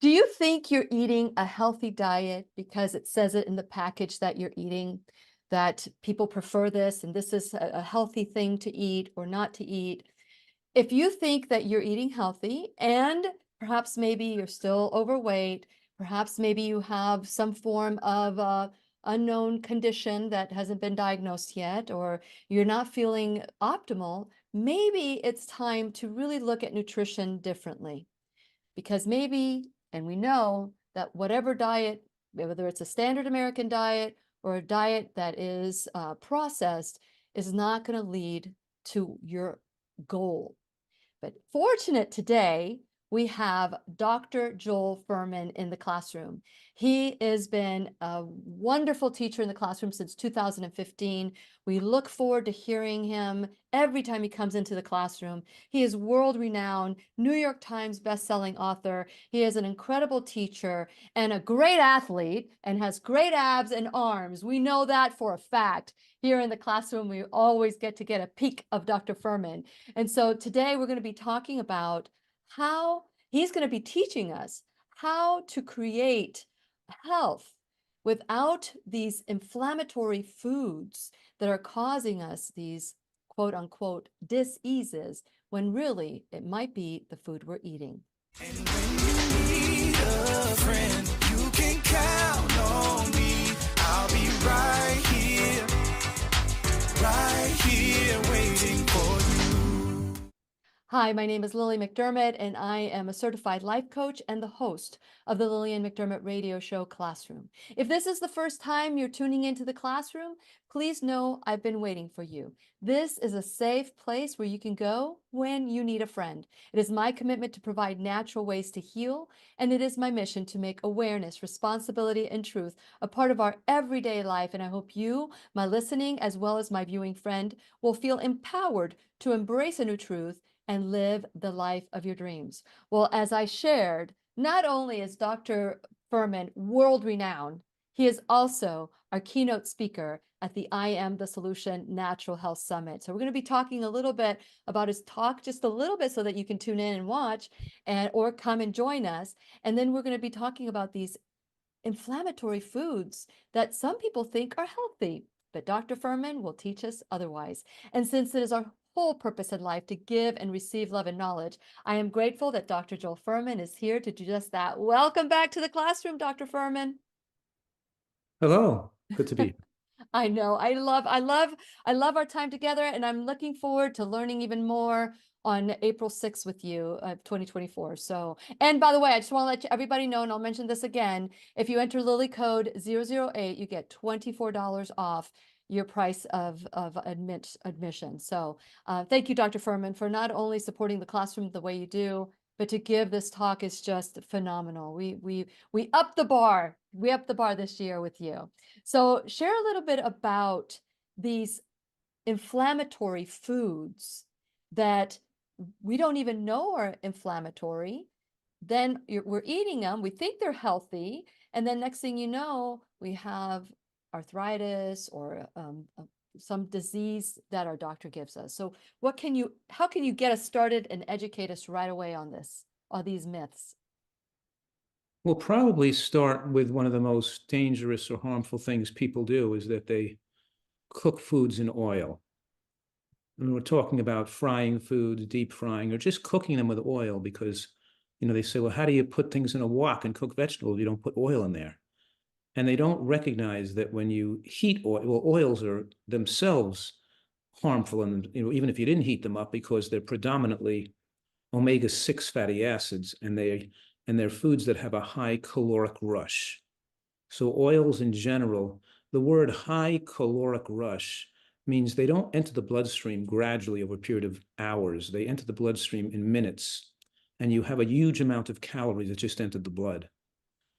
Do you think you're eating a healthy diet because it says it in the package that you're eating, that people prefer this and this is a healthy thing to eat or not to eat? If you think that you're eating healthy and perhaps maybe you're still overweight, perhaps maybe you have some form of unknown condition that hasn't been diagnosed yet, or you're not feeling optimal, maybe it's time to really look at nutrition differently. Because maybe, and we know that whatever diet, whether it's a standard American diet or a diet that is processed, is not going to lead to your goal. But fortunate today, we have Dr. Joel Fuhrman in the classroom. He has been a wonderful teacher in the classroom since 2015. We look forward to hearing him every time he comes into the classroom. He is world-renowned, New York Times best-selling author. He is an incredible teacher and a great athlete and has great abs and arms. We know that for a fact. Here in the classroom, we always get a peek of Dr. Fuhrman. And so today we're going to be talking about how he's going to be teaching us how to create health without these inflammatory foods that are causing us these quote unquote diseases when really it might be the food we're eating. And when you need a friend, you can count on me. I'll be right here waiting for you. Hi, my name is Lily McDermott, and I am a certified life coach and the host of the Lillian McDermott radio show Classroom. If this is the first time you're tuning into the classroom, please know I've been waiting for you. This is a safe place where you can go when you need a friend. It is my commitment to provide natural ways to heal, and it is my mission to make awareness, responsibility, and truth a part of our everyday life. And I hope you, my listening, as well as my viewing friend, will feel empowered to embrace a new truth and live the life of your dreams. Well, as I shared, not only is Dr. Fuhrman world-renowned, he is also our keynote speaker at the I Am the Solution Natural Health Summit. So we're going to be talking a little bit about his talk, just a little bit so that you can tune in and watch or come and join us. And then we're going to be talking about these inflammatory foods that some people think are healthy, but Dr. Fuhrman will teach us otherwise. And since it is our whole purpose in life to give and receive love and knowledge, I am grateful that Dr. Joel Fuhrman is here to do just that. Welcome back to the classroom, Dr. Fuhrman. Hello, good to be. I know. I love our time together, and I'm looking forward to learning even more on April 6th with you, 2024. So, and by the way, I just want to let everybody know, and I'll mention this again, if you enter Lily code 008, you get $24 off your price of admission. So thank you, Dr. Fuhrman, for not only supporting the classroom the way you do, but to give this talk is just phenomenal. We up the bar. We up the bar this year with you. So share a little bit about these inflammatory foods that we don't even know are inflammatory. Then we're eating them. We think they're healthy. And then next thing you know, we have arthritis or some disease that our doctor gives us. So how can you get us started and educate us right away on these myths? We'll probably start with one of the most dangerous or harmful things people do is that they cook foods in oil. And we're talking about frying foods, deep frying, or just cooking them with oil because, they say, well, how do you put things in a wok and cook vegetables? You don't put oil in there. And they don't recognize that when you heat oil, well, oils are themselves harmful, and even if you didn't heat them up, because they're predominantly omega-6 fatty acids, and they're foods that have a high caloric rush. So oils in general, the word high caloric rush means they don't enter the bloodstream gradually over a period of hours. They enter the bloodstream in minutes, and you have a huge amount of calories that just entered the blood.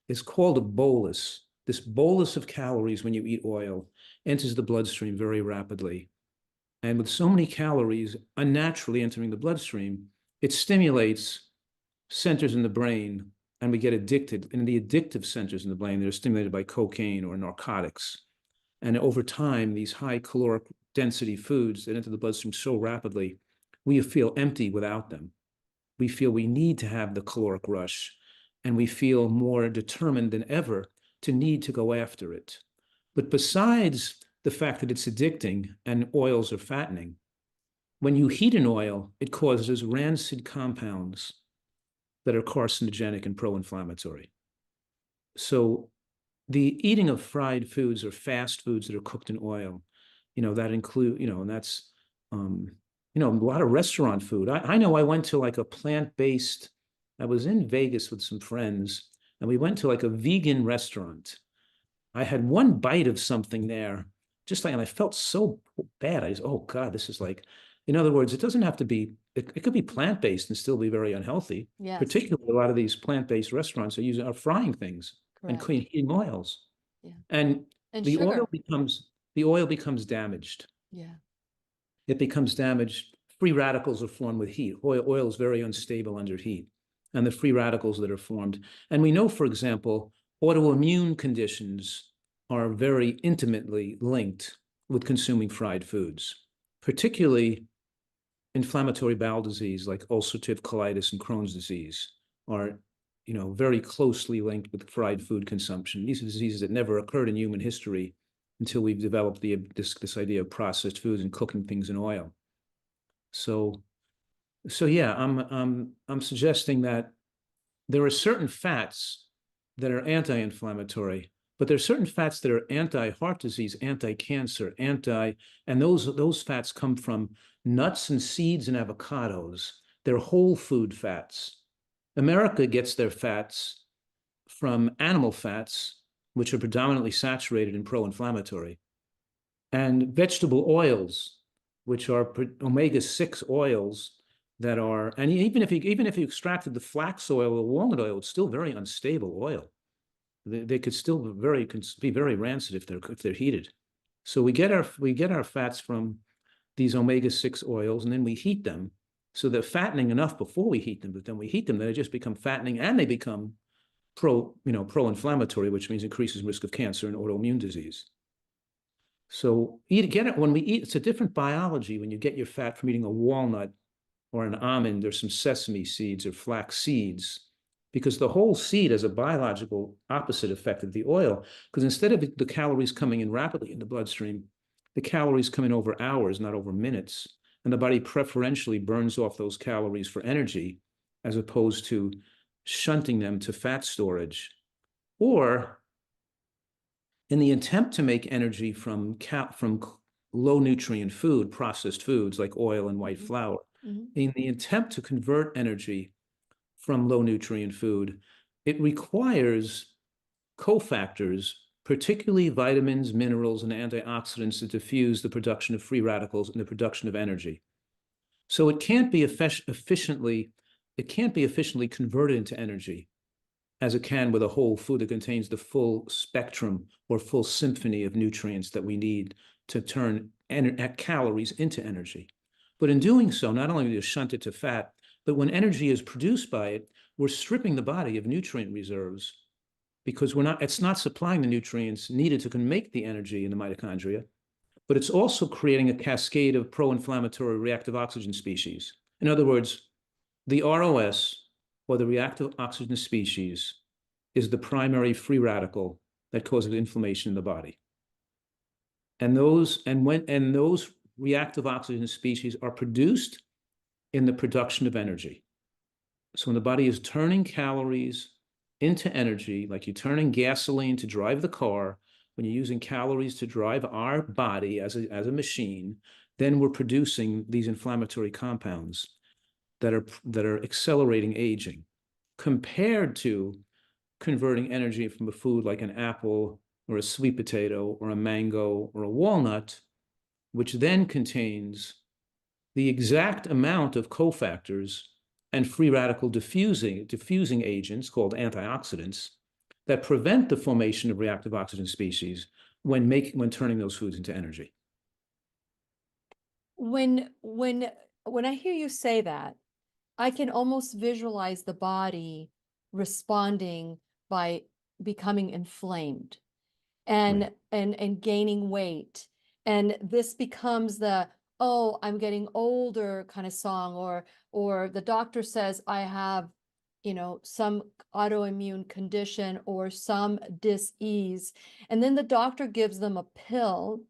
It's called a bolus. This bolus of calories when you eat oil enters the bloodstream very rapidly. And with so many calories unnaturally entering the bloodstream, it stimulates centers in the brain, and we get addicted. And the addictive centers in the brain, they're stimulated by cocaine or narcotics. And over time, these high caloric density foods that enter the bloodstream so rapidly, we feel empty without them. We feel we need to have the caloric rush. and we feel more determined than ever to need to go after it. But besides the fact that it's addicting and oils are fattening, when you heat an oil, it causes rancid compounds that are carcinogenic and pro-inflammatory. So the eating of fried foods or fast foods that are cooked in oil, that include, and that's, a lot of restaurant food. I know I went to like a plant-based, I was in Vegas with some friends, and we went to like a vegan restaurant. I had one bite of something there, and I felt so bad. I just, oh God, this is like, in other words, it doesn't have to be, it could be plant-based and still be very unhealthy. Yes, Particularly, a lot of these plant-based restaurants are frying things and correct. heating oils. Yeah. And And the sugar. oil becomes damaged. Yeah. It becomes damaged. Free radicals are formed with heat. Oil is very unstable under heat, and the free radicals that are formed. And we know, for example, autoimmune conditions are very intimately linked with consuming fried foods, particularly inflammatory bowel disease like ulcerative colitis and Crohn's disease are, very closely linked with fried food consumption. These are diseases that never occurred in human history until we've developed this idea of processed foods and cooking things in oil. So yeah, I'm suggesting that there are certain fats that are anti-inflammatory, but there are certain fats that are anti-heart disease, anti-cancer, and those fats come from nuts and seeds and avocados. They're whole food fats. America gets their fats from animal fats, which are predominantly saturated and pro-inflammatory, and vegetable oils, which are omega-6 oils that are, and even if you extracted the flax oil or walnut oil, it's still very unstable oil. They could still be very rancid if they're heated. So we get our fats from these omega-6 oils, and then we heat them. So they're fattening enough before we heat them, but then we heat them, they just become fattening, and they become pro-inflammatory, which means increases risk of cancer and autoimmune disease. So when we eat, it's a different biology when you get your fat from eating a walnut or an almond or some sesame seeds or flax seeds, because the whole seed has a biological opposite effect of the oil, because instead of the calories coming in rapidly in the bloodstream, the calories come in over hours, not over minutes, and the body preferentially burns off those calories for energy as opposed to shunting them to fat storage. Or in the attempt to make energy from low nutrient food, processed foods like oil and white flour, in the attempt to convert energy from low nutrient food, it requires cofactors, particularly vitamins, minerals, and antioxidants that diffuse the production of free radicals and the production of energy. So it can't be efficiently converted into energy as it can with a whole food that contains the full spectrum or full symphony of nutrients that we need to turn calories into energy. But in doing so, not only do we shunt it to fat, but when energy is produced by it, we're stripping the body of nutrient reserves because it's not supplying the nutrients needed to make the energy in the mitochondria, but it's also creating a cascade of pro-inflammatory reactive oxygen species. In other words, the ROS, or the reactive oxygen species, is the primary free radical that causes inflammation in the body. And those reactive oxygen species are produced in the production of energy. So when the body is turning calories into energy, like you're turning gasoline to drive the car, when you're using calories to drive our body as a machine, then we're producing these inflammatory compounds that are accelerating aging, compared to converting energy from a food like an apple or a sweet potato or a mango or a walnut, which then contains the exact amount of cofactors and free radical diffusing agents called antioxidants that prevent the formation of reactive oxygen species when turning those foods into energy. When I hear you say that, I can almost visualize the body responding by becoming inflamed and gaining weight. And this becomes the, oh, I'm getting older kind of song, or the doctor says I have, some autoimmune condition or some dis-ease, and then the doctor gives them a pill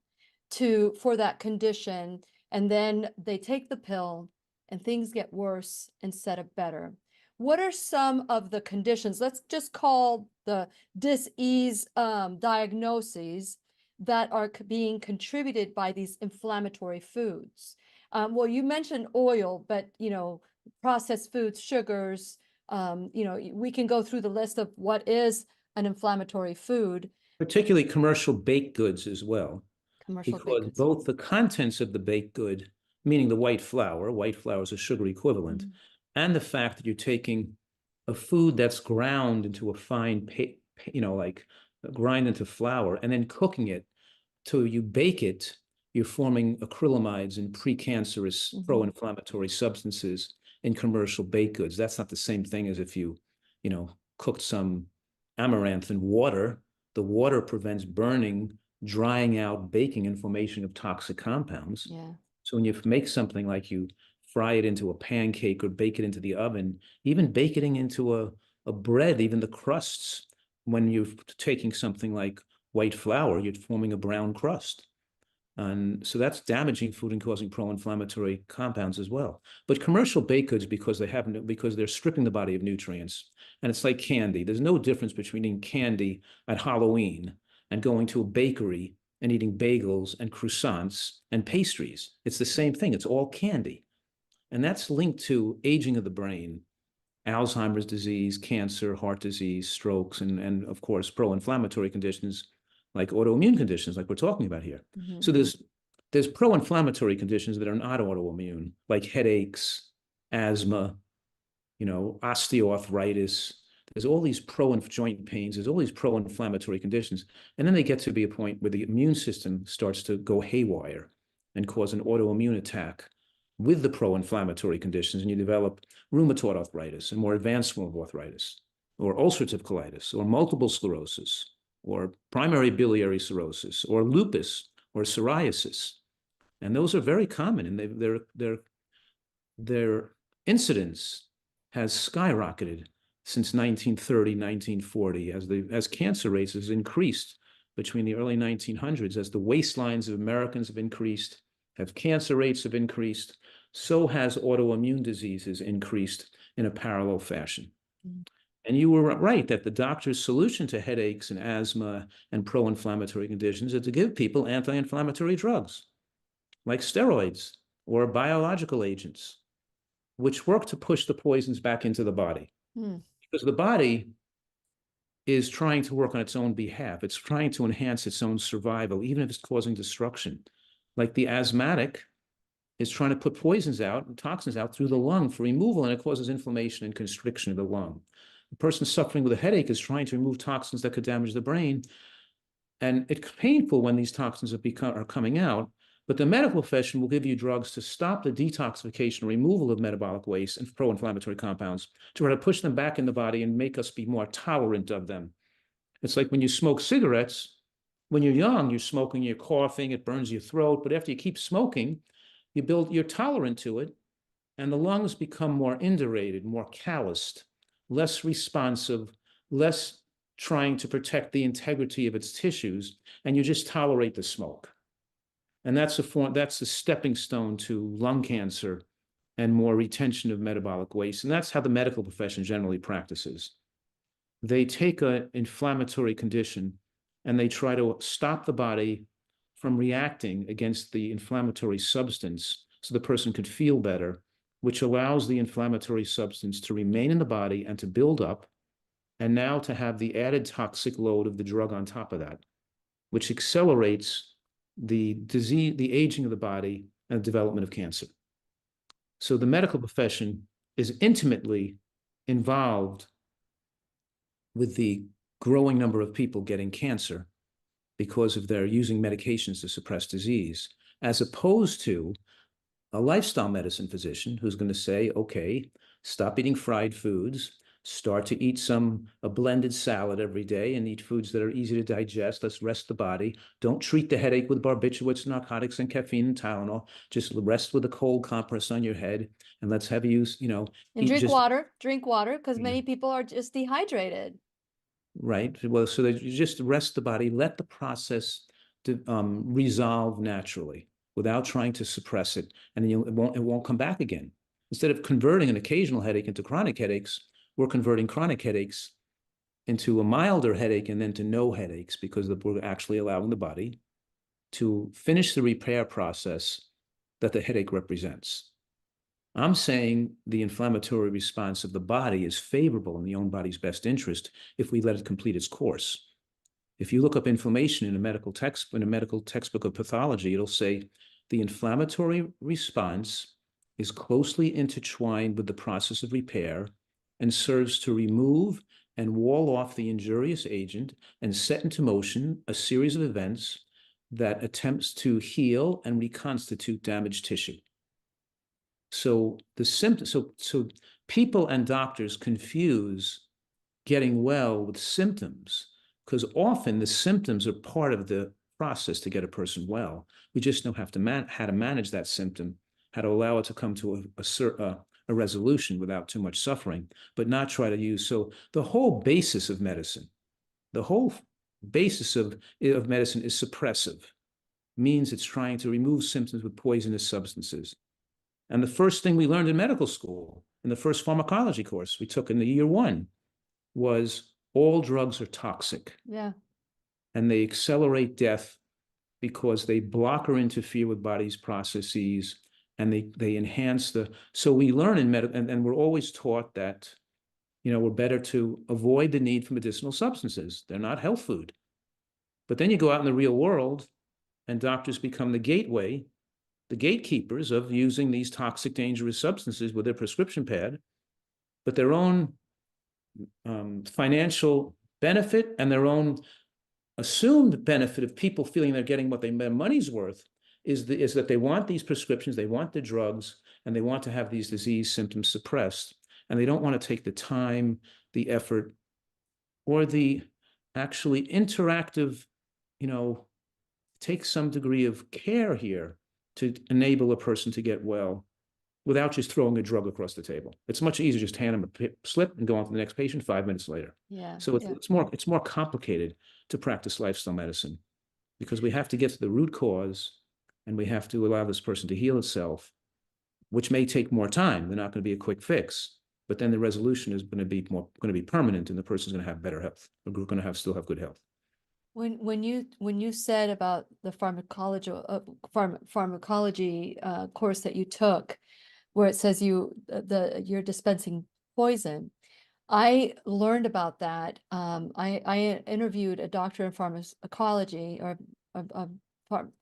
for that condition, and then they take the pill and things get worse instead of better. What are some of the conditions, let's just call the dis-ease diagnoses, that are being contributed by these inflammatory foods? Well, you mentioned oil, but processed foods, sugars, we can go through the list of what is an inflammatory food. Particularly commercial baked goods as well, Commercial because baked goods. both the contents of the baked good, meaning the white flour is a sugar equivalent, and the fact that you're taking a food that's ground into a fine, like grind into flour, and then cooking it till you bake it, you're forming acrylamides and precancerous pro-inflammatory substances in commercial baked goods. That's not the same thing as if you cooked some amaranth in water. The water prevents burning, drying out, baking, and formation of toxic compounds. Yeah. So when you make something like you fry it into a pancake or bake it into the oven, even baking into a bread, even the crusts, when you're taking something like white flour, you're forming a brown crust. And so that's damaging food and causing pro-inflammatory compounds as well. But commercial baked goods, because they're stripping the body of nutrients, and it's like candy. There's no difference between eating candy at Halloween and going to a bakery and eating bagels and croissants and pastries. It's the same thing. It's all candy. And that's linked to aging of the brain, Alzheimer's disease, cancer, heart disease, strokes, and of course, pro-inflammatory conditions like autoimmune conditions like we're talking about here. So there's pro-inflammatory conditions that are not autoimmune, like headaches, asthma, osteoarthritis. There's all these joint pains. There's all these pro-inflammatory conditions. And then they get to be a point where the immune system starts to go haywire and cause an autoimmune attack with the pro-inflammatory conditions. And you develop rheumatoid arthritis and more advanced form of arthritis, or ulcerative colitis, or multiple sclerosis, or primary biliary cirrhosis, or lupus, or psoriasis. And those are very common, and their incidence has skyrocketed since 1930, 1940, as cancer rates has increased between the early 1900s, as the waistlines of Americans have increased, as cancer rates have increased, so has autoimmune diseases increased in a parallel fashion. And you were right that the doctor's solution to headaches and asthma and pro-inflammatory conditions is to give people anti-inflammatory drugs, like steroids or biological agents, which work to push the poisons back into the body. Because the body is trying to work on its own behalf. It's trying to enhance its own survival, even if it's causing destruction. Like the asthmatic is trying to put poisons out and toxins out through the lung for removal, and it causes inflammation and constriction of the lung. The person suffering with a headache is trying to remove toxins that could damage the brain. And it's painful when these toxins are coming out, but the medical profession will give you drugs to stop the detoxification or removal of metabolic waste and pro-inflammatory compounds to try to push them back in the body and make us be more tolerant of them. It's like when you smoke cigarettes, when you're young, you're smoking, you're coughing, it burns your throat, but after you keep smoking, you're tolerant to it, and the lungs become more indurated, more calloused, less responsive, less trying to protect the integrity of its tissues, and you just tolerate the smoke. And that's a stepping stone to lung cancer and more retention of metabolic waste. And that's how the medical profession generally practices. They take an inflammatory condition and they try to stop the body from reacting against the inflammatory substance so the person could feel better, which allows the inflammatory substance to remain in the body and to build up, and now to have the added toxic load of the drug on top of that, which accelerates the disease, the aging of the body, and the development of cancer. So the medical profession is intimately involved with the growing number of people getting cancer because of their using medications to suppress disease, as opposed to a lifestyle medicine physician who's going to say, okay, stop eating fried foods, Start to eat a blended salad every day and eat foods that are easy to digest. Let's rest the body. Don't treat the headache with barbiturates, narcotics, and caffeine and Tylenol. Just rest with a cold compress on your head. And let's have you, And eat drink just water, because many people are just dehydrated. right. Well, so that you just rest the body, let the process resolve naturally without trying to suppress it, and then it won't come back again. Instead of converting an occasional headache into chronic headaches, we're converting chronic headaches into a milder headache and then to no headaches because we're actually allowing the body to finish the repair process that the headache represents. I'm saying the inflammatory response of the body is favorable in the own body's best interest if we let it complete its course. If you look up inflammation in a medical textbook of pathology, it'll say the inflammatory response is closely intertwined with the process of repair and serves to remove and wall off the injurious agent and set into motion a series of events that attempts to heal and reconstitute damaged tissue. So so people and doctors confuse getting well with symptoms because often the symptoms are part of the process to get a person well. We just know how to manage that symptom, how to allow it to come to a resolution without too much suffering, but not try to use. So the whole basis of medicine, the whole basis of medicine is suppressive, means it's trying to remove symptoms with poisonous substances. And the first thing we learned in medical school, in the first pharmacology course we took in the year one, was all drugs are toxic. Yeah. And they accelerate death because they block or interfere with body's processes, and they enhance so we learn in medical, and we're always taught that, we're better to avoid the need for medicinal substances. They're not health food. But then you go out in the real world and doctors become the gatekeepers of using these toxic, dangerous substances with their prescription pad, but their own financial benefit and their own assumed benefit of people feeling they're getting what their money's worth is that they want these prescriptions, they want the drugs, and they want to have these disease symptoms suppressed, and they don't want to take the time, the effort, or the actually interactive, take some degree of care here to enable a person to get well without just throwing a drug across the table. It's much easier just hand them a slip and go on to the next patient 5 minutes later. Yeah. So it's more complicated to practice lifestyle medicine because we have to get to the root cause and we have to allow this person to heal itself, which may take more time. They're not going to be a quick fix, but then the resolution is going to be permanent, and the person's going to have better health. We're going to still have good health. When you said about the pharmacology course that you took, where it says you're dispensing poison, I learned about that. I interviewed a doctor in pharmacology, or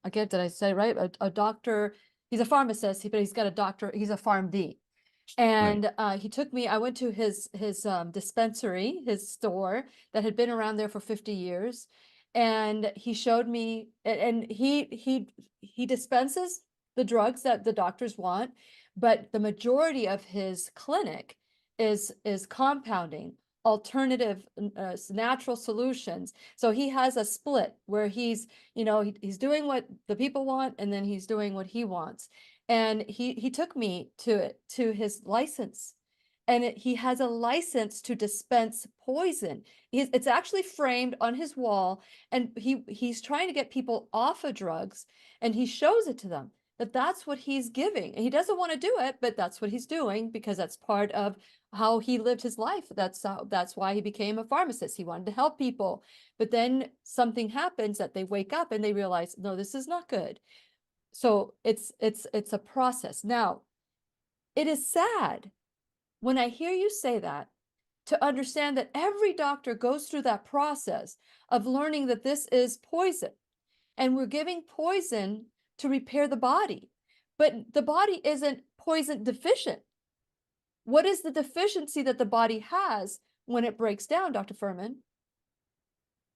again, did I say right? A doctor. He's a pharmacist, but he's got a doctor. He's a PharmD. And he took me, I went to his dispensary, his store that had been around there for 50 years. And he showed me, and he dispenses the drugs that the doctors want, but the majority of his clinic is compounding, alternative, natural solutions. So he has a split where he's doing what the people want, and then he's doing what he wants. And he took me to his license, and he has a license to dispense poison. It's actually framed on his wall, and he's trying to get people off of drugs, and he shows it to them that that's what he's giving. And he doesn't want to do it, but that's what he's doing because that's part of how he lived his life. That's why he became a pharmacist. He wanted to help people. But then something happens that they wake up and they realize, no, this is not good. So it's a process. Now, it is sad when I hear you say that, to understand that every doctor goes through that process of learning that this is poison, and we're giving poison to repair the body, but the body isn't poison deficient. What is the deficiency that the body has when it breaks down, Dr. Fuhrman?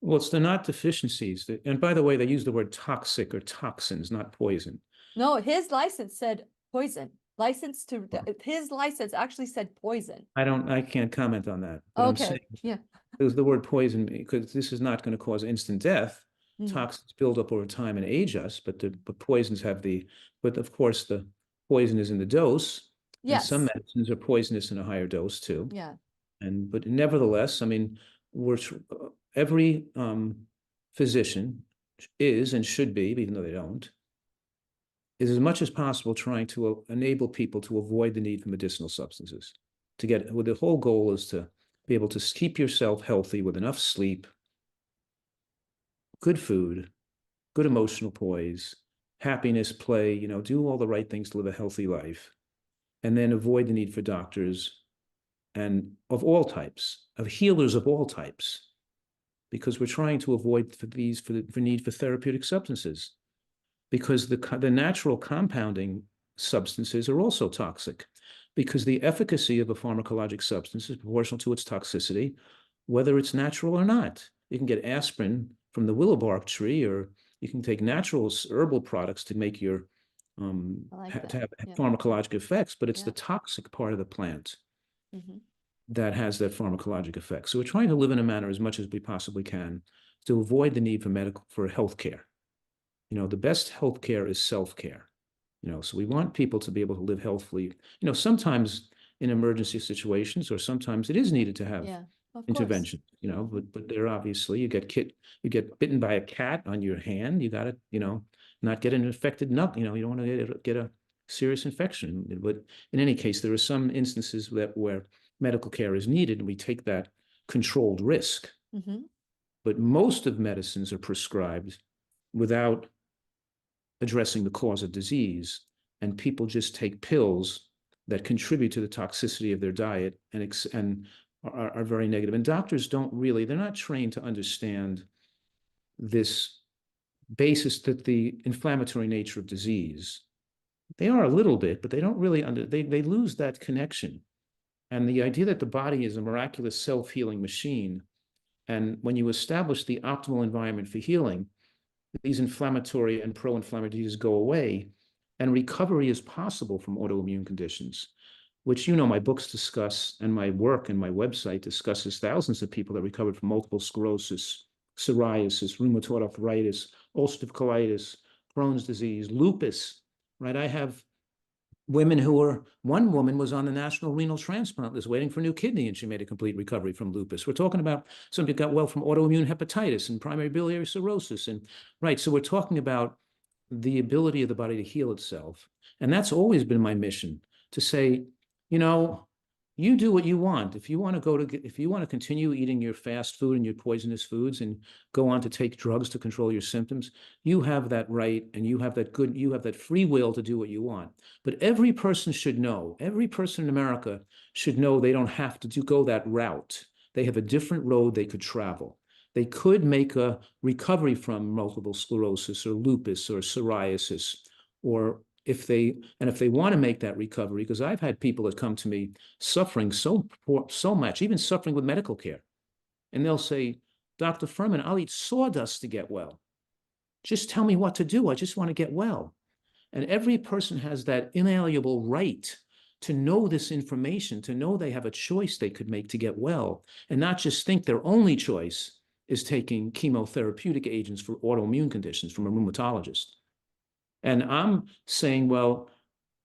Well, they're not deficiencies. And by the way, they use the word toxic or toxins, not poison. No, his license said poison. Licensed to, his license actually said poison. I can't comment on that, but I'm saying, Okay, yeah. there's the word poison, because this is not going to cause instant death. Mm. Toxins build up over time and age us, but poisons have but of course the poison is in the dose. And some Yes, medicines are poisonous in a higher dose too. yeah, But nevertheless, I mean, every physician is and should be, even though they don't, is as much as possible trying to enable people to avoid the need for medicinal substances. The whole goal is to be able to keep yourself healthy with enough sleep, good food, good emotional poise, happiness, play, do all the right things to live a healthy life, and then avoid the need for doctors and of all types, of healers of all types, because we're trying to avoid for need for therapeutic substances, because the natural compounding substances are also toxic, because the efficacy of a pharmacologic substance is proportional to its toxicity, whether it's natural or not. You can get aspirin from the willow bark tree, or you can take natural herbal products to make your to have Yeah. pharmacologic effects, but it's Yeah. the toxic part of the plant Mhm. that has that pharmacologic effect. So we're trying to live in a manner as much as we possibly can to avoid the need for healthcare. The best healthcare is self-care. So we want people to be able to live healthfully. Sometimes in emergency situations, or sometimes it is needed to have Yeah, of course. intervention. But there obviously you get bitten by a cat on your hand. You got to not get an infected nut. You don't want to get a serious infection. But in any case, there are some instances where medical care is needed, and we take that controlled risk. Mhm. But most of medicines are prescribed without addressing the cause of disease, and people just take pills that contribute to the toxicity of their diet and are very negative. And doctors they're not trained to understand this basis, that the inflammatory nature of disease. They are a little bit, but they don't really they lose that connection. And the idea that the body is a miraculous self-healing machine, and when you establish the optimal environment for healing, these inflammatory and pro-inflammatory diseases go away, and recovery is possible from autoimmune conditions, which my books discuss, and my work and my website discusses thousands of people that recovered from multiple sclerosis, psoriasis, rheumatoid arthritis, ulcerative colitis, Crohn's disease, lupus, right? I have one woman was on the national renal transplant list waiting for a new kidney, and she made a complete recovery from lupus. We're talking about somebody who got well from autoimmune hepatitis and primary biliary cirrhosis. And right, so we're talking about the ability of the body to heal itself. And that's always been my mission, to say, you do what you want. If you want to continue eating your fast food and your poisonous foods and go on to take drugs to control your symptoms, you have that right, and you have that free will to do what you want. But every person in America should know they don't have to go that route. They have a different road they could travel. They could make a recovery from multiple sclerosis or lupus or psoriasis, or if they want to make that recovery, because I've had people that come to me suffering so much, even suffering with medical care, and they'll say, Dr. Fuhrman, I'll eat sawdust to get well. Just tell me what to do. I just want to get well. And every person has that inalienable right to know this information, to know they have a choice they could make to get well, and not just think their only choice is taking chemotherapeutic agents for autoimmune conditions from a rheumatologist. And I'm saying, well,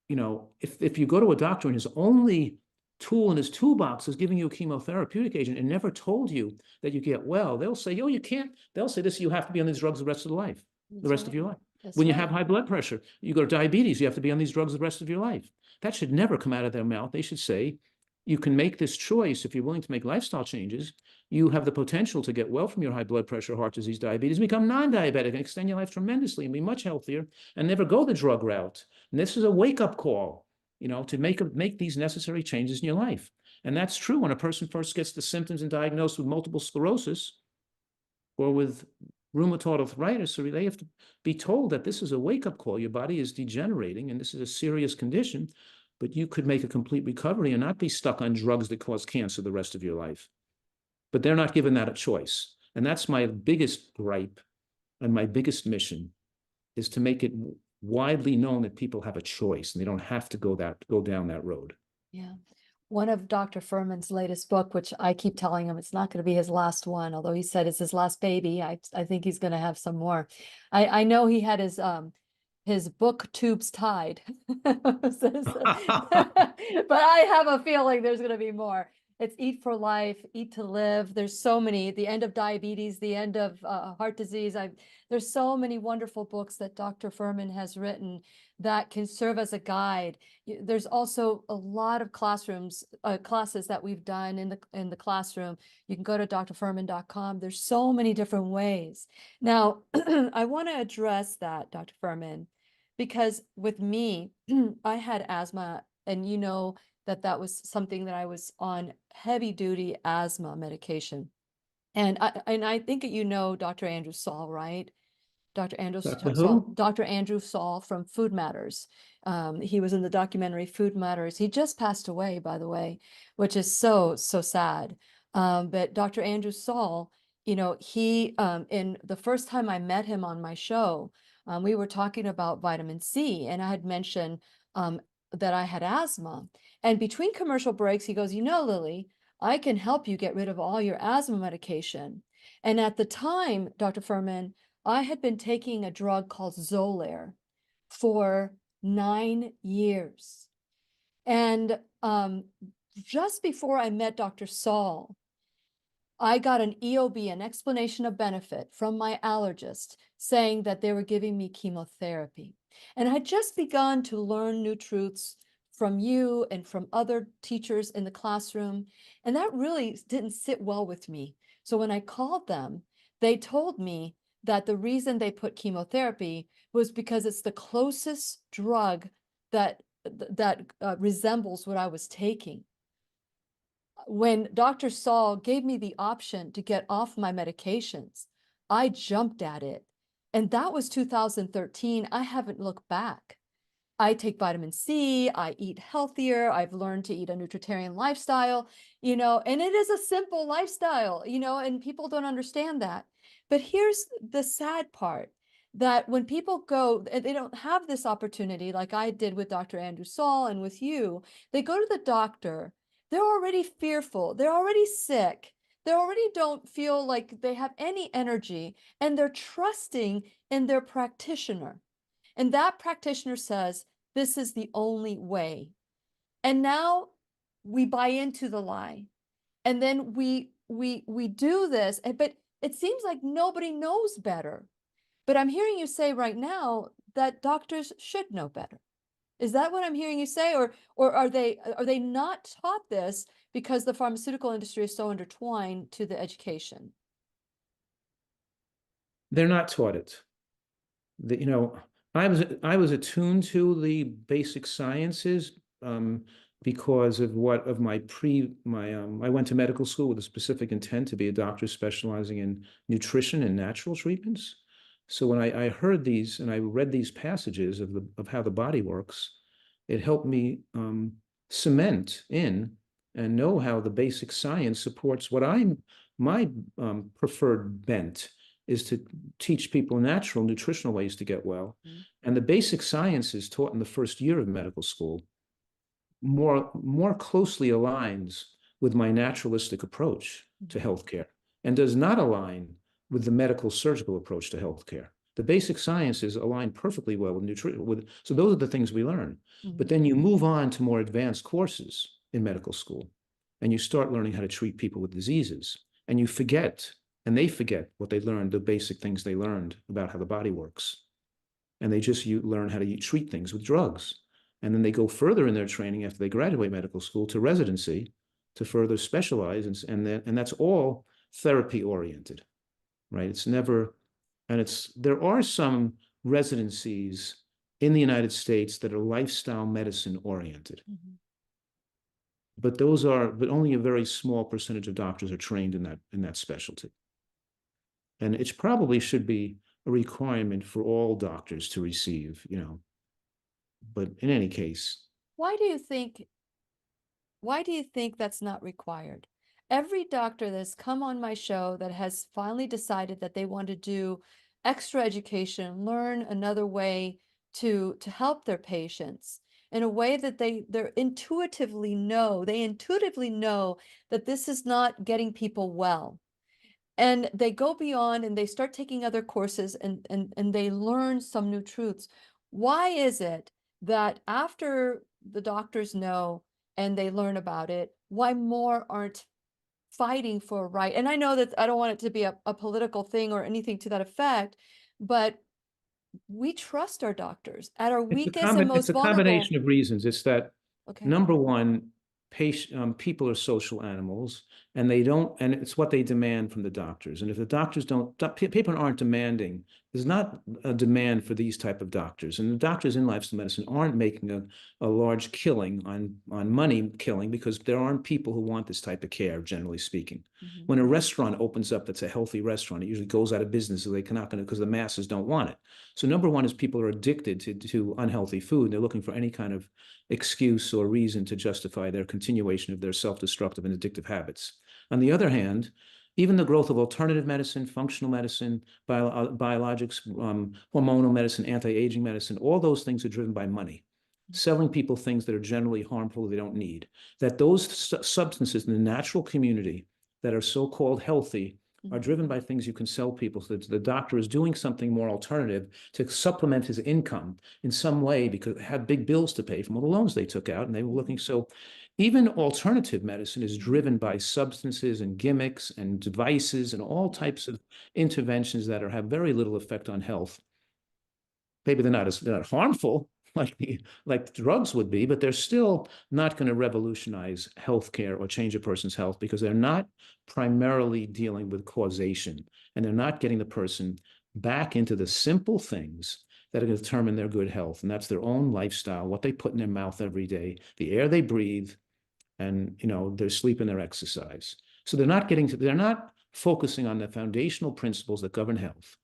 if you go to a doctor and his only tool in his toolbox is giving you a chemotherapeutic agent and never told you that you get well, they'll say, oh, you can't. They'll say this, you have to be on these drugs the rest of your life. When you have high blood pressure, you go to diabetes, you have to be on these drugs the rest of your life. That should never come out of their mouth. They should say, you can make this choice if you're willing to make lifestyle changes. You have the potential to get well from your high blood pressure, heart disease, diabetes, become non-diabetic, and extend your life tremendously and be much healthier, and never go the drug route. And this is a wake-up call, to make these necessary changes in your life. And that's true when a person first gets the symptoms and diagnosed with multiple sclerosis or with rheumatoid arthritis, so they have to be told that this is a wake-up call. Your body is degenerating, and this is a serious condition, but you could make a complete recovery and not be stuck on drugs that cause cancer the rest of your life. But they're not given that a choice. And that's my biggest gripe, and my biggest mission is to make it widely known that people have a choice and they don't have to go down that road. Yeah. One of Dr. Fuhrman's latest book, which I keep telling him it's not going to be his last one, although he said it's his last baby. I think he's going to have some more. I know he had his book tubes tied. But I have a feeling there's going to be more. It's Eat for Life, Eat to Live. There's so many, the end of diabetes, the end of heart disease. There's so many wonderful books that Dr. Fuhrman has written that can serve as a guide. There's also a lot of classes that we've done in the classroom. You can go to drfuhrman.com. There's so many different ways. Now, I want to address that, Dr. Fuhrman, because with me, I had asthma, and you know that was something that I was on heavy duty asthma medication. And I think that you know Dr. Andrew Saul, right? Dr. Andrew Dr. Saul, Who? Dr. Andrew Saul from Food Matters. He was in the documentary Food Matters. He just passed away, by the way, which is so sad. But Dr. Andrew Saul, you know, he in the first time I met him on my show, we were talking about vitamin C, and I had mentioned that I had asthma. And between commercial breaks, he goes, you know, Lily, I can help you get rid of all your asthma medication. And at the time, Dr. Fuhrman, I had been taking a drug called Xolair for 9 years. And just before I met Dr. Saul, I got an EOB, an explanation of benefit, from my allergist saying that they were giving me chemotherapy. And I had just begun to learn new truths from you and from other teachers in the classroom. And that really didn't sit well with me. So when I called them, they told me that the reason they put chemotherapy was because it's the closest drug that resembles what I was taking. When Dr. Saul gave me the option to get off my medications, I jumped at it. And that was 2013. I haven't looked back. I take vitamin C, I eat healthier, I've learned to eat a Nutritarian lifestyle, you know, and it is a simple lifestyle, you know, and people don't understand that. But here's the sad part, that when people go, they don't have this opportunity like I did with Dr. Andrew Saul and with you, they go to the doctor, they're already fearful, they're already sick, they already don't feel like they have any energy, and they're trusting in their practitioner. And that practitioner says, this is the only way. And now we buy into the lie. And then we do this, but it seems like nobody knows better. But I'm hearing you say right now that doctors should know better. Is that what I'm hearing you say? Or are they not taught this because the pharmaceutical industry is so intertwined to the education? They're not taught it. You know, I was attuned to the basic sciences because of I went to medical school with a specific intent to be a doctor specializing in nutrition and natural treatments. So when I heard these and I read these passages of how the body works, it helped me cement in and know how the basic science supports my preferred bent is to teach people natural nutritional ways to get well. Mm-hmm. And the basic sciences taught in the first year of medical school more closely aligns with my naturalistic approach to healthcare and does not align with the medical surgical approach to healthcare. The basic sciences align perfectly well with nutrition. So those are the things we learn. Mm-hmm. But then you move on to more advanced courses in medical school, and you start learning how to treat people with diseases, and you forget, and they forget what they learned, the basic things they learned about how the body works. And they just learn how to treat things with drugs. And then they go further in their training after they graduate medical school to residency to further specialize. And that's all therapy oriented, right? It's never, and there are some residencies in the United States that are lifestyle medicine oriented. Mm-hmm. But only a very small percentage of doctors are trained in that specialty. And it probably should be a requirement for all doctors to receive, you know. But in any case. Why do you think that's not required? Every doctor that's come on my show that has finally decided that they want to do extra education, learn another way to help their patients in a way that they intuitively know that this is not getting people well. And they go beyond and they start taking other courses and they learn some new truths. Why is it that after the doctors know and they learn about it, why more aren't fighting for a right? And I know that I don't want it to be a political thing or anything to that effect, but we trust our doctors at our weakest and It's most a vulnerable. combination of reasons. It's that, Okay. number one, people are social animals, and it's what they demand from the doctors. And if the doctors don't, people aren't demanding. There's not a demand for these type of doctors, and the doctors in lifestyle medicine aren't making a large killing on money killing, because there aren't people who want this type of care, generally speaking. Mhm. When a restaurant opens up that's a healthy restaurant, it usually goes out of business, so they cannot going to, because the masses don't want it. So number one is people are addicted to unhealthy food. They're looking for any kind of excuse or reason to justify their continuation of their self-destructive and addictive habits. On the other hand, even the growth of alternative medicine, functional medicine, biologics, hormonal medicine, anti-aging medicine, all those things are driven by money. Selling people things that are generally harmful, they don't need. That those substances in the natural community that are so-called healthy are driven by things you can sell people, so that the doctor is doing something more alternative to supplement his income in some way, because they had big bills to pay from all the loans they took out, and they were looking. So even alternative medicine is driven by substances and gimmicks and devices and all types of interventions that have very little effect on health. Maybe they're not harmful like drugs would be, but they're still not going to revolutionize healthcare or change a person's health, because they're not primarily dealing with causation, and they're not getting the person back into the simple things that are going to determine their good health. And that's their own lifestyle, what they put in their mouth every day, the air they breathe, and their sleep and their exercise. So they're not focusing on the foundational principles that govern health.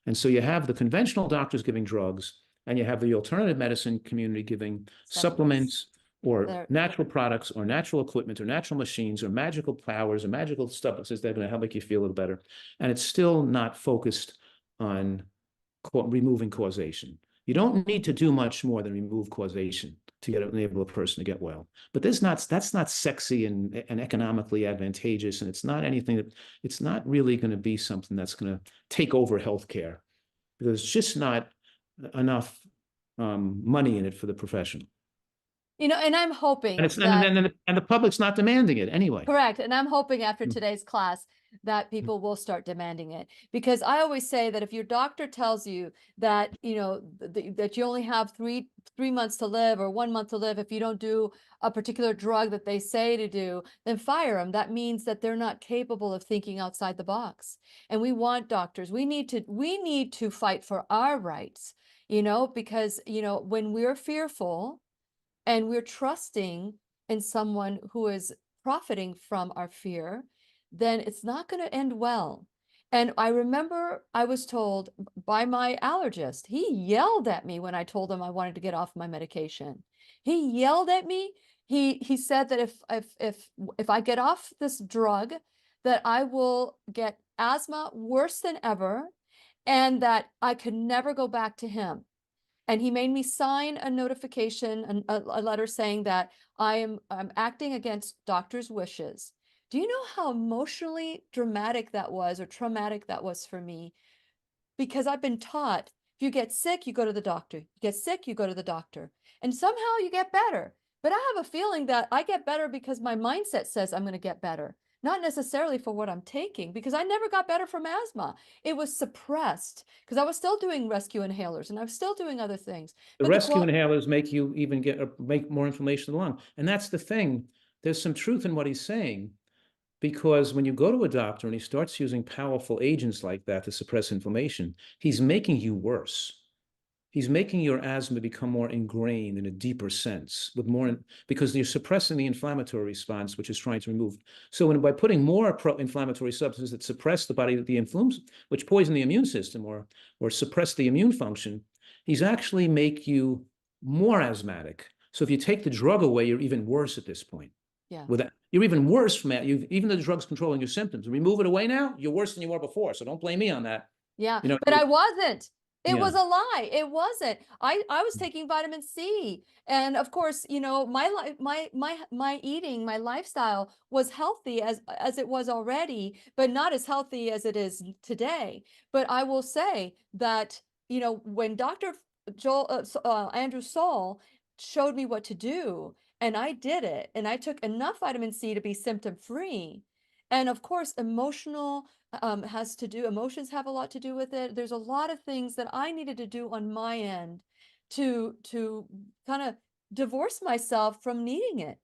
And so you have the conventional doctors giving drugs, and you have the alternative medicine community giving supplements or natural products or natural equipment or natural machines or magical powers or magical substances that are going to help make you feel a little better. And it's still not focused on removing causation. You don't need to do much more than remove causation to enable a person to get well. But that's not sexy and economically advantageous, and it's not really going to be something that's going to take over healthcare, because it's just not enough money in it for the profession. And I'm hoping And the public's not demanding it anyway. Correct. And I'm hoping after today's class that people will start demanding it, because I always say that if your doctor tells you that, that you only have three months to live or 1 month to live, if you don't do a particular drug that they say to do, then fire them. That means that they're not capable of thinking outside the box. And we want doctors. We need to fight for our rights, because, when we're fearful and we're trusting in someone who is profiting from our fear, then it's not going to end well. And I remember I was told by my allergist, he yelled at me when I told him I wanted to get off my medication. He yelled at me. He said that if I get off this drug, that I will get asthma worse than ever, and that I could never go back to him. And he made me sign a notification, a letter saying that I'm acting against doctor's wishes. Do you know how emotionally dramatic that was, or traumatic that was for me? Because I've been taught, if you get sick, you go to the doctor. You get sick, you go to the doctor. And somehow you get better. But I have a feeling that I get better because my mindset says I'm going to get better, not necessarily for what I'm taking, because I never got better from asthma. It was suppressed because I was still doing rescue inhalers and I was still doing other things. The But rescue inhalers make you even make more inflammation in the lung. And that's the thing. There's some truth in what he's saying, because when you go to a doctor and he starts using powerful agents like that to suppress inflammation, he's making you worse. He's making your asthma become more ingrained in a deeper sense, because you're suppressing the inflammatory response, which is trying to remove. So by putting more pro-inflammatory substances that suppress the body, which poison the immune system or suppress the immune function, he's actually make you more asthmatic. So if you take the drug away, you're even worse at this point. yeah. You're even worse from that. Even though the drug's controlling your symptoms. Remove it away now, you're worse than you were before. So don't blame me on that. Yeah. But I wasn't. It Yeah. was a lie. It wasn't. I was taking vitamin C. And of course, you know, my life, my eating, my lifestyle was healthy as it was already, but not as healthy as it is today. But I will say that, you know, when Dr. Andrew Saul showed me what to do, and I did it, and I took enough vitamin C to be symptom free. And of course, emotions have a lot to do with it. There's a lot of things that I needed to do on my end to kind of divorce myself from needing it,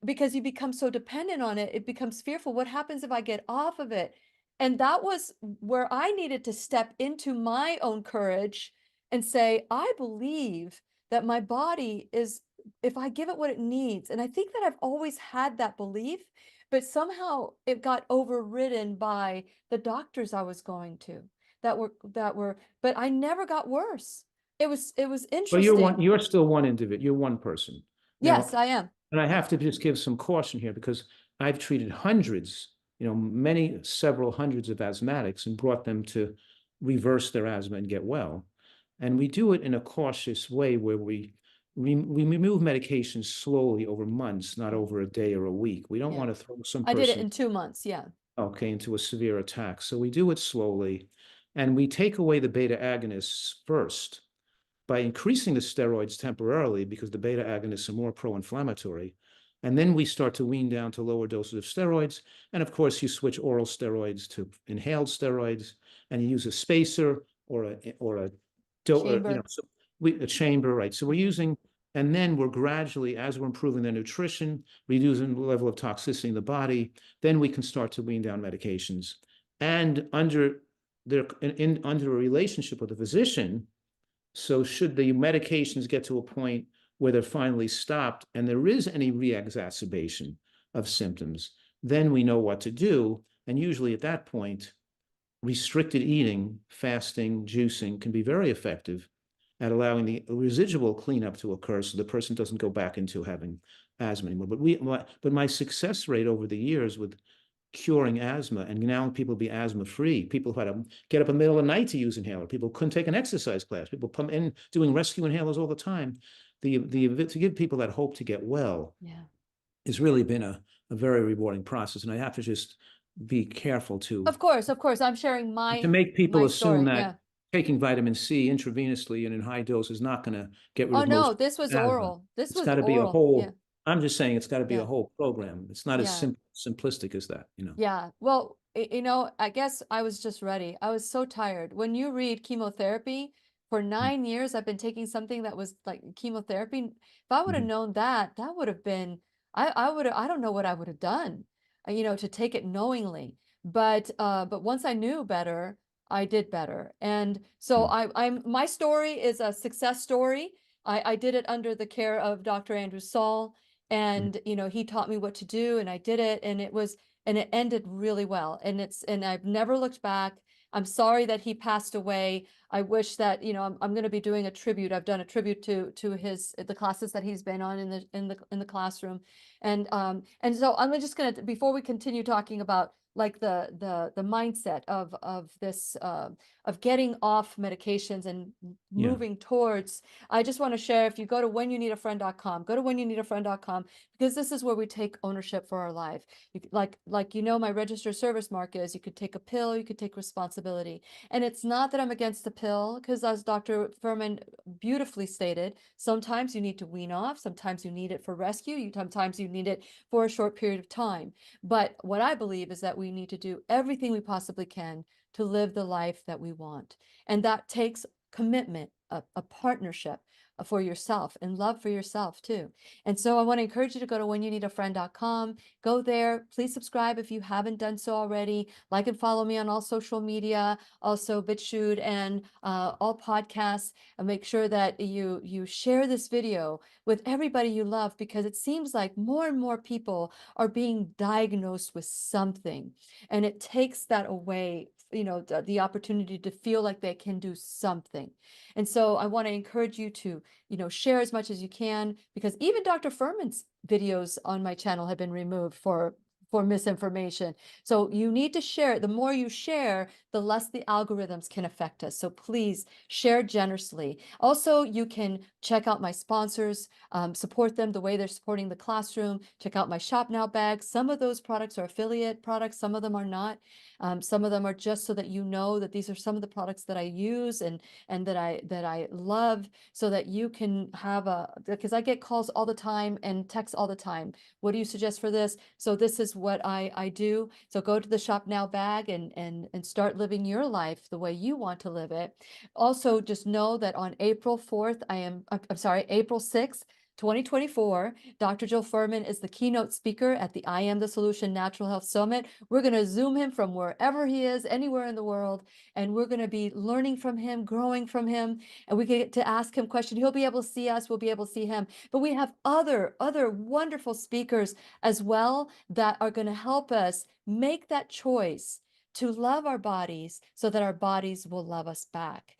because you become so dependent on it. It becomes fearful. What happens if I get off of it? And that was where I needed to step into my own courage and say, I believe that my body is, if I give it what it needs. And I think that I've always had that belief, but somehow it got overridden by the doctors I was going to but I never got worse. It was But interesting. you're still one individual, you're one person. Yes, Now, I am. and I have to just give some caution here because I've treated hundreds, several hundreds of asthmatics and brought them to reverse their asthma and get well. And we do it in a cautious way where we remove medications slowly over months, not over a day or a week. We don't Yeah. want to throw some I did it person, in 2 months. Yeah. okay, into a severe attack. So we do it slowly, and we take away the beta agonists first by increasing the steroids temporarily because the beta agonists are more pro-inflammatory. And then we start to wean down to lower doses of steroids. And of course, you switch oral steroids to inhaled steroids, and you use a spacer or Chamber. a chamber, right? So we're Mhm. using, and then we're gradually, as we're improving their nutrition, reducing the level of toxicity in the body, then we can start to wean down medications. And under a relationship with the physician, so should the medications get to a point where they're finally stopped and there is any re-exacerbation of symptoms, then we know what to do. And usually at that point, restricted eating, fasting, juicing can be very effective at allowing the residual cleanup to occur so the person doesn't go back into having asthma anymore. But my success rate over the years with curing asthma, and now people be asthma free. People who had to get up in the middle of the night to use inhaler. People couldn't take an exercise class. People come in doing rescue inhalers all the time. To give people that hope to get well Yeah. has really been a very rewarding process. And I have to just be careful Of course, of course. I'm sharing to my make people my assume story. that Yeah. taking vitamin C intravenously and in high dose is not going to get rid Oh of most no, this was asthma. oral. This It's was got to be a oral. Yeah. whole, I'm just saying it's got to be a Yeah. whole program. It's not as Yeah. simplistic as that, Yeah. Well, you know, I guess I was just ready. I was so tired. When you read chemotherapy, for 9 years, I've been taking something that was like chemotherapy. If I would have Mhm. known that, that would have been, I don't know what I would have done, to take it knowingly. But once I knew better, I did better. And so Mhm. my story is a success story. I did it under the care of Dr. Andrew Saul, Mhm. and, he taught me what to do, and I did it, and it ended really well. And I've never looked back. I'm sorry that he passed away. I wish that, I'm going to be doing a tribute. I've done a tribute to the classes that he's been on in the classroom. And so I'm just going to, before we continue talking about like the mindset of this, of getting off medications and Yeah. moving towards, I just want to share, if you go to whenyouneedafriend.com, go to whenyouneedafriend.com, because this is where we take ownership for our life. My registered service mark is, you could take a pill, you could take responsibility. And it's not that I'm against the pill, because as Dr. Fuhrman beautifully stated, sometimes you need to wean off, sometimes you need it for rescue, sometimes you need it for a short period of time. But what I believe is that we need to do everything we possibly can to live the life that we want. And that takes commitment, a partnership for yourself, and love for yourself too. And so I want to encourage you to go to whenyouneedafriend.com. Go there. Please subscribe if you haven't done so already. Like and follow me on all social media, also BitChute, and all podcasts. And make sure that you share this video with everybody you love, because it seems like more and more people are being diagnosed with something, and it takes that away, the opportunity to feel like they can do something. And so I want to encourage you to, share as much as you can, because even Dr. Fuhrman's videos on my channel have been removed for for misinformation. So you need to share. The more you share, the less the algorithms can affect us. So please share generously. Also, you can check out my sponsors, support them the way they're supporting the classroom. Check out my Shop Now bags. Some of those products are affiliate products. Some of them are not. Some of them are just so that you know that these are some of the products that I use and that I love, so that you can have because I get calls all the time and texts all the time. What do you suggest for this? So this is what I do. So go to the Shop Now bag and start living your life the way you want to live it. Also, just know that on April 4th, I'm sorry, April 6th, 2024, Dr. Joel Fuhrman is the keynote speaker at the I Am the Solution Natural Health Summit. We're going to Zoom him from wherever he is, anywhere in the world, and we're going to be learning from him, growing from him, and we get to ask him questions. He'll be able to see us, we'll be able to see him. But we have other wonderful speakers as well that are going to help us make that choice to love our bodies so that our bodies will love us back.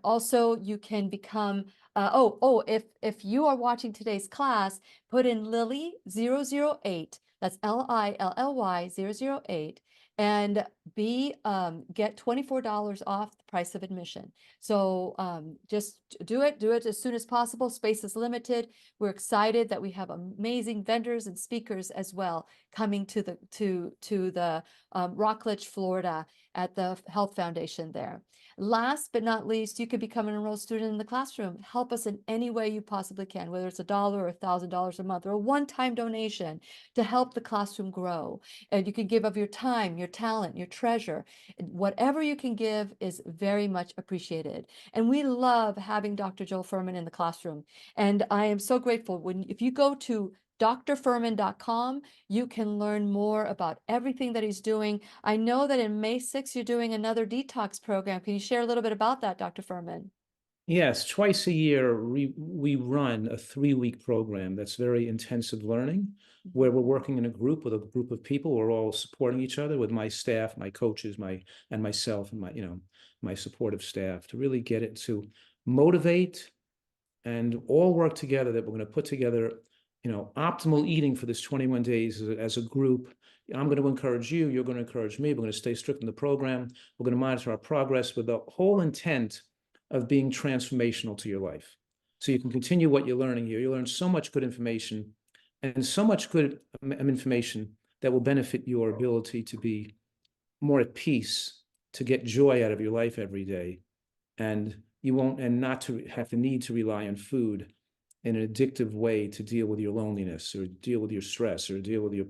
Also, you can become if you are watching today's class, put in Lily 008, that's Lilly 008, and get $24 off the price of admission. So just do it as soon as possible. Space is limited. We're excited that we have amazing vendors and speakers as well coming to the Rockledge, Florida, at the Health Foundation there. Last but not least, you could become an enrolled student in the classroom. Help us in any way you possibly can, whether it's $1 or $1,000 a month or a one-time donation to help the classroom grow. And you can give of your time, your talent, your treasure. Whatever you can give is very much appreciated. And we love having Dr. Joel Fuhrman in the classroom. And I am so grateful if you go to drfuhrman.com, you can learn more about everything that he's doing. I know that in May 6th, you're doing another detox program. Can you share a little bit about that, Dr. Fuhrman? Yes, twice a year we run a 3-week program that's very intensive learning, where we're working in a group with a group of people. We're all supporting each other with my staff, my coaches, and myself and my supportive staff to really get it to motivate and all work together, that we're going to put together optimal eating for this 21 days as a group. I'm going to encourage you, you're going to encourage me. We're going to stay strict in the program. We're going to monitor our progress with the whole intent of being transformational to your life. So you can continue what you're learning here. You learn so much good information and so much good information that will benefit your ability to be more at peace, to get joy out of your life every day. And you won't, and not to have the need to rely on food in an addictive way to deal with your loneliness or deal with your stress or deal with your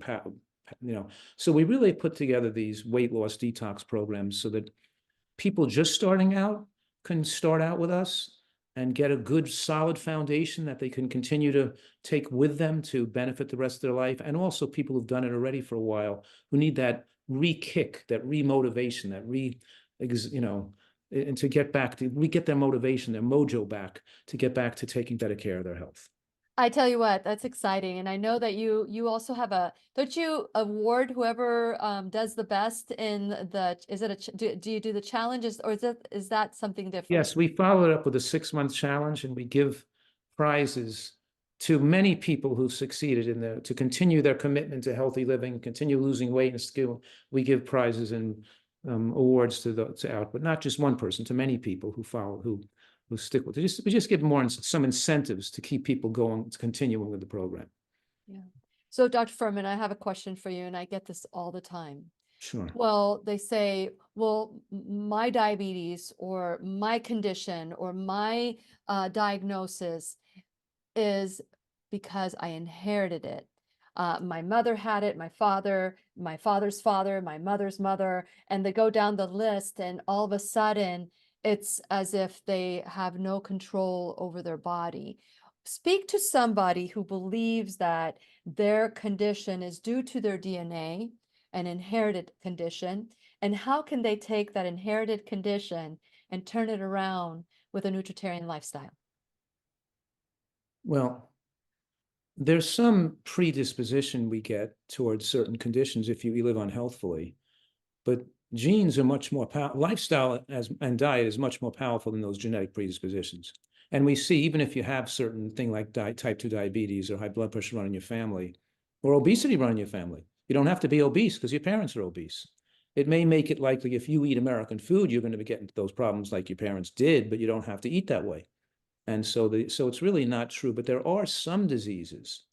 so we really put together these weight loss detox programs so that people just starting out can start out with us and get a good solid foundation that they can continue to take with them to benefit the rest of their life. And also people who've done it already for a while who need that re-kick, that re-motivation, and to get back to, we get their motivation, their mojo back, to get back to taking better care of their health. I tell you what, that's exciting. And I know that you also have don't you award whoever does the best in do you do the challenges, or is that something different? Yes, we followed up with a 6-month challenge, and we give prizes to many people who succeeded to continue their commitment to healthy living, continue losing weight and skill. We give prizes and awards but not just one person, to many people who follow, who stick with it. We just give some incentives to keep people going, to continuing with the program. Yeah. So Dr. Fuhrman, I have a question for you, and I get this all the time. Sure. Well, they say, well, my diabetes or my condition or my diagnosis is because I inherited it. My mother had it, my father's father, my mother's mother, and they go down the list, and all of a sudden it's as if they have no control over their body. Speak to somebody who believes that their condition is due to their DNA, an inherited condition, and how can they take that inherited condition and turn it around with a Nutritarian lifestyle? Well, there's some predisposition we get towards certain conditions if you live unhealthfully, but genes are much more powerful. Lifestyle and diet is much more powerful than those genetic predispositions. And we see, even if you have certain thing like type 2 diabetes or high blood pressure running in your family, or obesity running in your family, You don't have to be obese because your parents are obese. It may make it likely if you eat American food, you're going to be getting those problems like your parents did, but you don't have to eat that way. And so it's really not true. But there are some diseases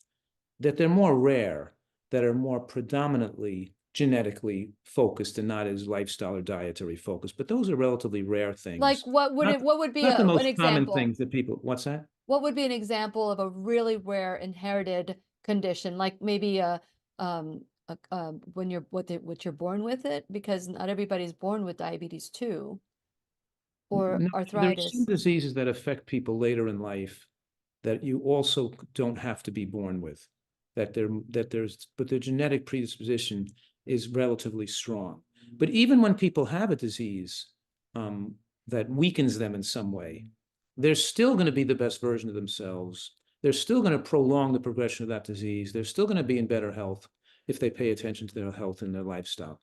that they're more rare, that are more predominantly genetically focused and not as lifestyle or dietary focused. But those are relatively rare things. Like what would be Not the an most common example? things that people, what's that? What would be an example of a really rare inherited condition, like maybe when what you're born with it, because not everybody's born with diabetes too, or No, there are some arthritis. diseases that affect people later in life that you also don't have to be born with. But their genetic predisposition is relatively strong. But even when people have a disease that weakens them in some way, they're still going to be the best version of themselves. They're still going to prolong the progression of that disease. They're still going to be in better health if they pay attention to their health and their lifestyle.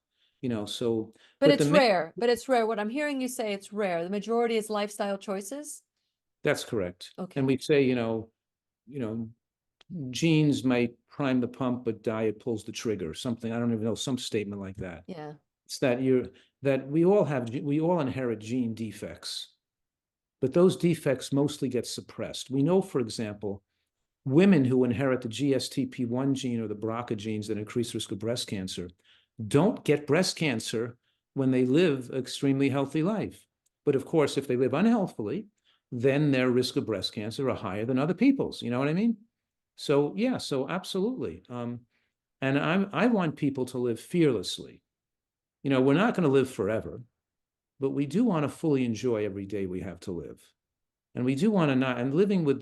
So But the it's rare. But it's rare. What I'm hearing you say, it's rare. The majority is lifestyle choices. That's correct. Okay. And we say, genes might prime the pump, but diet pulls the trigger. Something, I don't even know, some statement like that. Yeah. It's that we all inherit gene defects, but those defects mostly get suppressed. We know, for example, women who inherit the GSTP1 gene or the BRCA genes that increase risk of breast cancer don't get breast cancer when they live an extremely healthy life. But of course, if they live unhealthily, then their risk of breast cancer are higher than other people's. You know what I mean? So yeah, so absolutely. And I want people to live fearlessly. We're not going to live forever, but we do want to fully enjoy every day we have to live. And we do want to not, and living with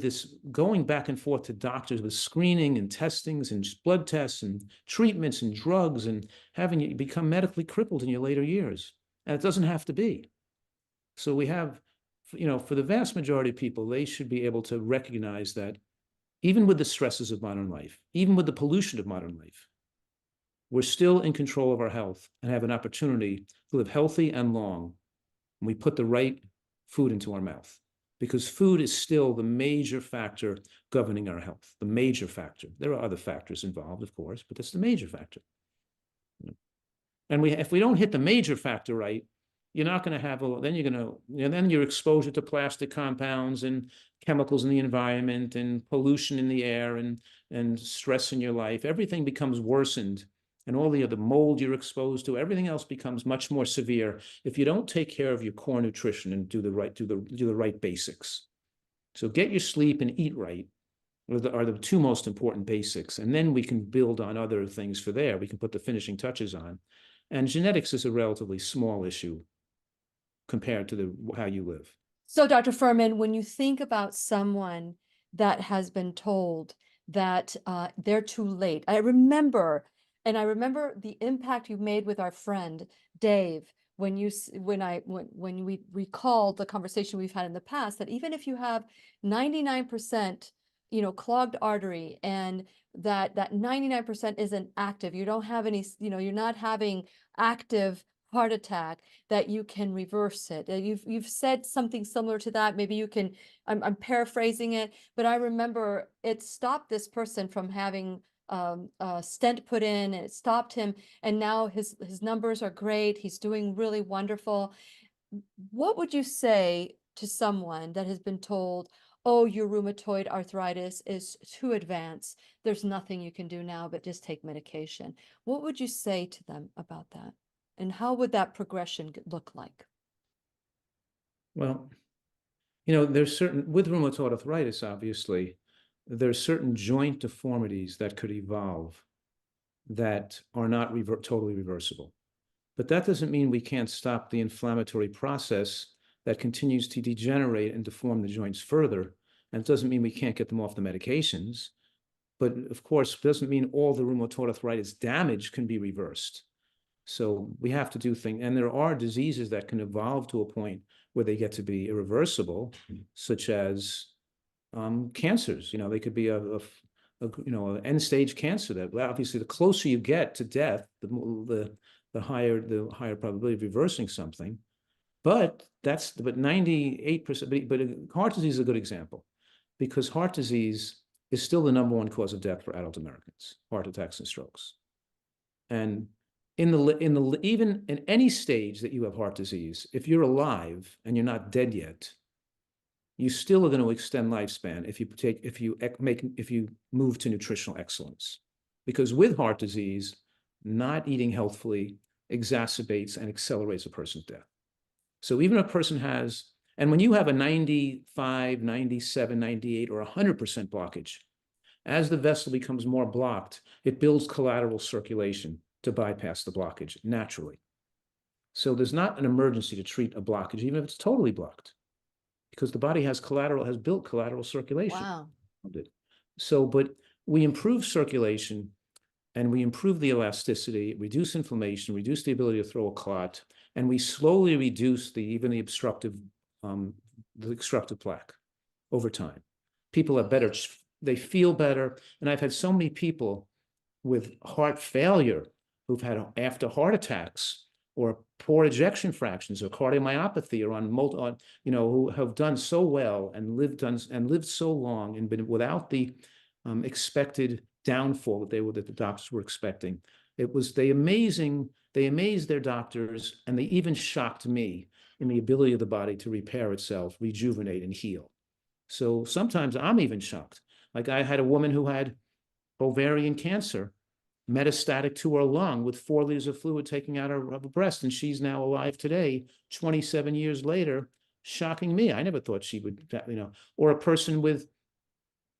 this going back and forth to doctors with screening and testings and blood tests and treatments and drugs and having you become medically crippled in your later years. And it doesn't have to be. So we have, for the vast majority of people, they should be able to recognize that even with the stresses of modern life, even with the pollution of modern life, we're still in control of our health and have an opportunity to live healthy and long when we put the right food into our mouth. Because food is still the major factor governing our health, the major factor. There are other factors involved, of course, but that's the major factor. And if we don't hit the major factor right, you're not going to have then your exposure to plastic compounds and chemicals in the environment and pollution in the air and stress in your life, everything becomes worsened, and all the other mold you're exposed to, everything else becomes much more severe if you don't take care of your core nutrition and do the right basics. So get your sleep and eat right are the two most important basics, and then we can build on other things for there. We can put the finishing touches on, and genetics is a relatively small issue compared to how you live. So, Dr. Fuhrman, when you think about someone that has been told that they're too late, I remember the impact you made with our friend Dave when we recalled the conversation we've had in the past, that even if you have 99%, clogged artery, and that 99% isn't active, you don't have any, you're not having active heart attack, that you can reverse it. You've said something similar to that. Maybe you can, I'm paraphrasing it, but I remember it stopped this person from having a stent put in, and it stopped him. And now his numbers are great. He's doing really wonderful. What would you say to someone that has been told, oh, your rheumatoid arthritis is too advanced, there's nothing you can do now but just take medication? What would you say to them about that? And how would that progression look like? Well, there's with rheumatoid arthritis, obviously, there's certain joint deformities that could evolve that are not totally reversible. But that doesn't mean we can't stop the inflammatory process that continues to degenerate and deform the joints further. And it doesn't mean we can't get them off the medications. But of course, it doesn't mean all the rheumatoid arthritis damage can be reversed. So we have to do things. And there are diseases that can evolve to a point where they get to be irreversible, such as cancers. They could be an end stage cancer that obviously the closer you get to death, the higher probability of reversing something. But 98%, but heart disease is a good example, because heart disease is still the #1 cause of death for adult Americans, heart attacks and strokes. And even in any stage that you have heart disease, if you're alive and you're not dead yet, you still are going to extend lifespan if you move to nutritional excellence. Because with heart disease, not eating healthfully exacerbates and accelerates a person's death. So even a person has, and when you have a 95, 97, 98, or 100% blockage, as the vessel becomes more blocked, it builds collateral circulation to bypass the blockage naturally. So there's not an emergency to treat a blockage, even if it's totally blocked, because the body has built collateral circulation. Wow. So, but we improve circulation and we improve the elasticity, reduce inflammation, reduce the ability to throw a clot, and we slowly reduce even the obstructive plaque over time. People have better, they feel better. And I've had so many people with heart failure who've had after heart attacks or poor ejection fractions or cardiomyopathy or who have done so well and lived so long and been without the expected downfall that the doctors were expecting. They amazed their doctors, and they even shocked me in the ability of the body to repair itself, rejuvenate, and heal. So sometimes I'm even shocked. Like I had a woman who had ovarian cancer, metastatic to her lung with 4 liters of fluid taking out her breast, and she's now alive today, 27 years later, shocking me. I never thought she would, or a person with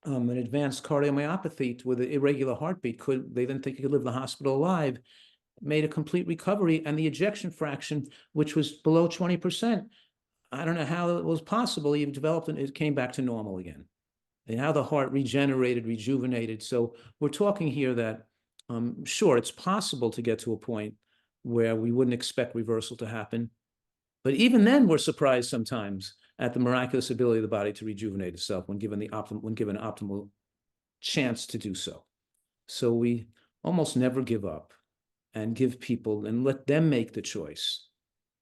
an advanced cardiomyopathy with an irregular heartbeat, they didn't think he could live in the hospital alive, made a complete recovery, and the ejection fraction, which was below 20%, I don't know how it was possible. He developed and it came back to normal again. And how the heart regenerated, rejuvenated. So we're talking here that, sure, it's possible to get to a point where we wouldn't expect reversal to happen. But even then, we're surprised sometimes at the miraculous ability of the body to rejuvenate itself when given an optimal chance to do so. So we almost never give up and give people and let them make the choice.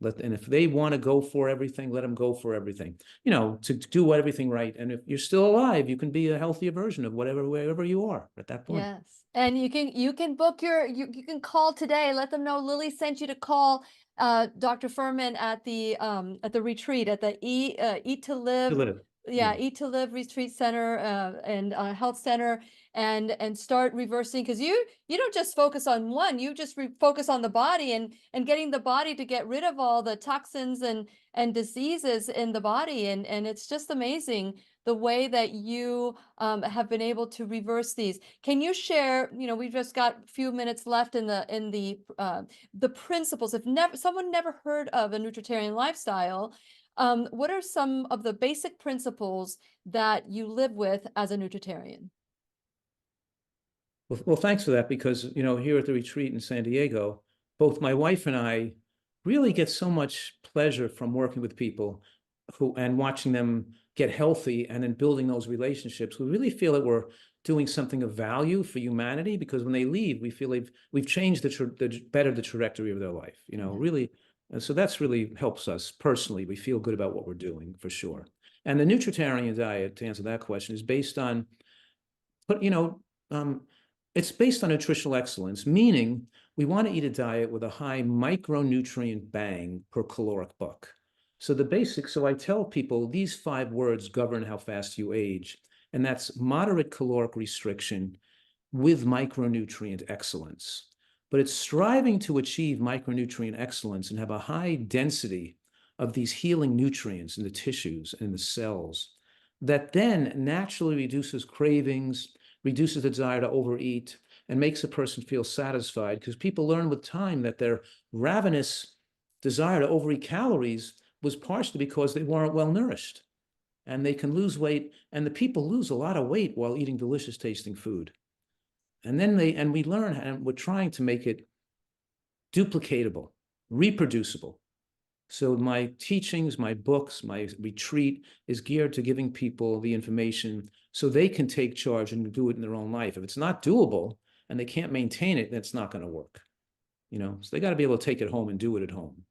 And if they want to go for everything, let them go for everything, to do everything right. And if you're still alive, you can be a healthier version of wherever you are at that point. Yes. And you can book you can call today. Let them know Lily sent you to call Dr. Fuhrman at the retreat at the Eat to Live. Yeah. Eat to Live Retreat Center and Health Center, and start reversing, because you don't just focus on one, you just focus on the body and getting the body to get rid of all the toxins and diseases in the body, and it's just amazing the way that you have been able to reverse these. Can you share? We've just got a few minutes left in the principles. If someone never heard of a Nutritarian lifestyle, what are some of the basic principles that you live with as a Nutritarian? Well, thanks for that, because, here at the retreat in San Diego, both my wife and I really get so much pleasure from working with people and watching them get healthy and then building those relationships. We really feel that we're doing something of value for humanity, because when they leave, we feel we've changed the trajectory of their life, really. And so that's really helps us personally. We feel good about what we're doing, for sure. And the Nutritarian diet, to answer that question, is based on, it's based on nutritional excellence, meaning we want to eat a diet with a high micronutrient bang per caloric buck. So I tell people these 5 words govern how fast you age, and that's moderate caloric restriction with micronutrient excellence. But it's striving to achieve micronutrient excellence and have a high density of these healing nutrients in the tissues and the cells that then naturally reduces cravings, reduces the desire to overeat, and makes a person feel satisfied, because people learn with time that their ravenous desire to overeat calories was partially because they weren't well nourished, and they can lose weight, and the people lose a lot of weight while eating delicious tasting food. And then we learn, and we're trying to make it duplicatable, reproducible. So my teachings, my books, my retreat is geared to giving people the information so they can take charge and do it in their own life. If it's not doable and they can't maintain it, then it's not going to work. So they got to be able to take it home and do it at home.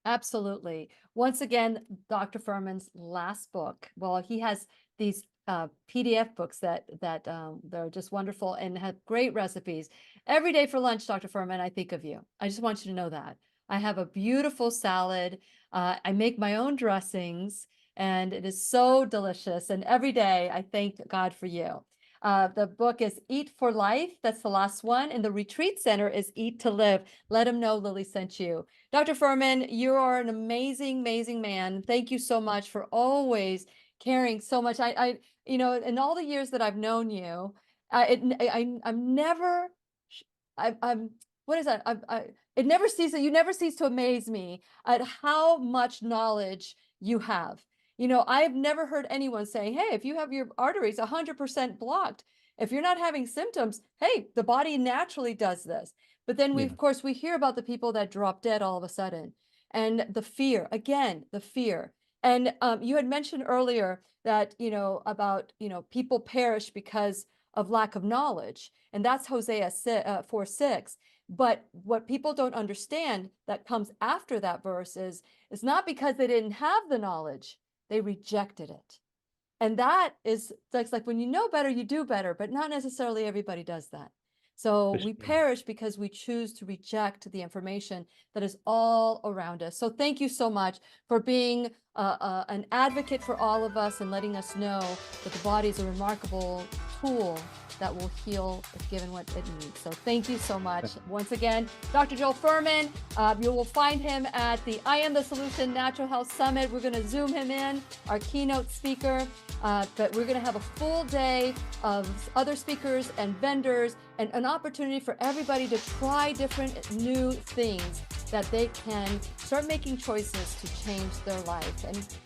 Absolutely. Once again, Dr. Fuhrman's last book, well, he has these PDF books that they're just wonderful and have great recipes. Every day for lunch, Dr. Fuhrman, I think of you. I just want you to know that. I have a beautiful salad. I make my own dressings, and it is so delicious. And every day I thank God for you. The book is Eat for Life. That's the last one. And the retreat center is Eat to Live. Let them know Lily sent you. Dr. Fuhrman, you are an amazing, amazing man. Thank you so much for always caring so much. In all the years that I've known you, I'm never, I'm, what is that? It never ceases. You never cease to amaze me at how much knowledge you have. I've never heard anyone saying, hey, if you have your arteries 100% blocked, if you're not having symptoms, hey, the body naturally does this. But then of course, we hear about the people that drop dead all of a sudden, and the fear, again, the fear. And you had mentioned earlier that, about, people perish because of lack of knowledge. And that's Hosea 4:6. But what people don't understand that comes after that verse is not because they didn't have the knowledge, they rejected it. And that's like when you know better, you do better, but not necessarily everybody does that. So we perish because we choose to reject the information that is all around us. So thank you so much for being an advocate for all of us and letting us know that the body is a remarkable tool that will heal if given what it needs. So thank you so much. Once again, Dr. Joel Fuhrman, you will find him at the I Am the Solution Natural Health Summit. We're going to Zoom him in, our keynote speaker, but we're going to have a full day of other speakers and vendors and an opportunity for everybody to try different new things that they can start making choices to change their life.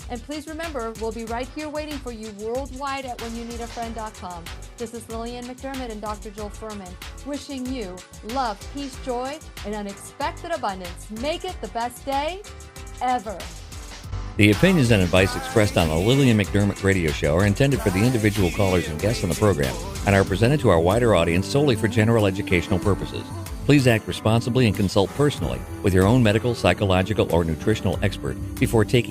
And please remember, we'll be right here waiting for you worldwide at whenyouneedafriend.com. This is Lillian McDermott and Dr. Joel Fuhrman wishing you love, peace, joy, and unexpected abundance. Make it the best day ever. The opinions and advice expressed on the Lillian McDermott radio show are intended for the individual callers and guests on the program and are presented to our wider audience solely for general educational purposes. Please act responsibly and consult personally with your own medical, psychological, or nutritional expert before taking